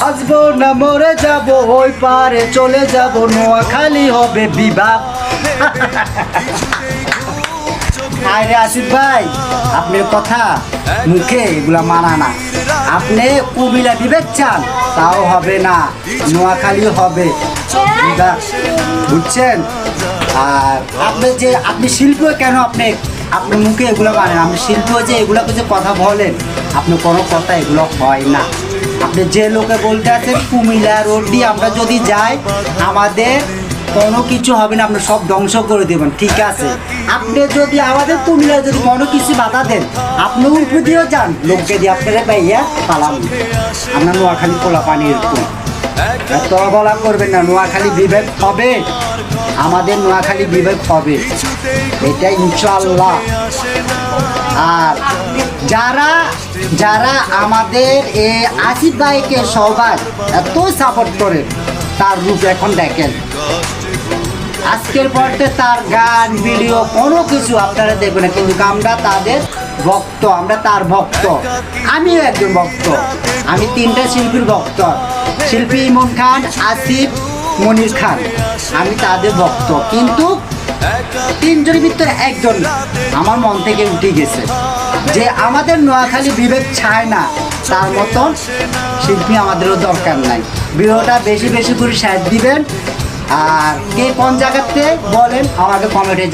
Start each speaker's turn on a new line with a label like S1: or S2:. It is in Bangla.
S1: আসবো না মরে যাব ওই পারে চলে যাব নোয়াখালী হবে বিভাগ। আরে আসিফ ভাই, আপনার কথা মুখে এগুলা মানা না। আপনি কুমিল্লা বিভাগ চান, তাও হবে না, নোয়াখালী হবে বিভাগ, বুঝছেন? আর আপনি শিল্প কেন আপনার মুখে এগুলো মানেন? আপনি শিল্প যে এগুলোকে যে কথা বলেন, আপনি কোনো কথা এগুলো হয় না। আপনি যে লোকে বলতে আছেন কুমিল্লা রোড দিয়ে আমরা যদি যাই আমাদের কোনো কিছু হবে না, আপনি সব ধ্বংস করে দেবেন, ঠিক আছে? আপনি যদি আমাদের কুমিল্লায় যদি কোনো কিছু বাধা দেন, আপনি উল্টো দিয়েও যান, লোককে দিয়ে আপনারা পাইয়া পালাম। আমরা নোয়াখালী পোলা পানি এরকম এত বলা করবেন না। নোয়াখালী বিভাগ হবে, আমাদের নোয়াখালী বিভাগ হবে, এটা ইনশাআল্লাহ। আর যারা যারা আমাদের এই আসিফ ভাইকে সবাই এত সাপোর্ট করে, তার রূপ এখন দেখেন। আজকের পরে তার গান ভিডিও কোনো কিছু আপনারা দেখবেন না, কিন্তু আমরা তাদের ভক্ত, আমরা তার ভক্ত। আমিও একজন ভক্ত, আমি 3টা শিল্পীর ভক্ত, শিল্পী ইমন খান, আসিফ, মনির খান, আমি তাদের ভক্ত। কিন্তু 3জনের ভিতরে একজন আমার মন থেকে উঠে গেছে, যে আমাদের নোয়াখালী বিবেক চায় না, তার মতন শিল্পী আমাদেরও দরকার নাই। ভিডিওটা বেশি বেশি করে শেয়ার দিবেন। আর কে কোন জায়গাতে বলেন আমাকে কমেন্টে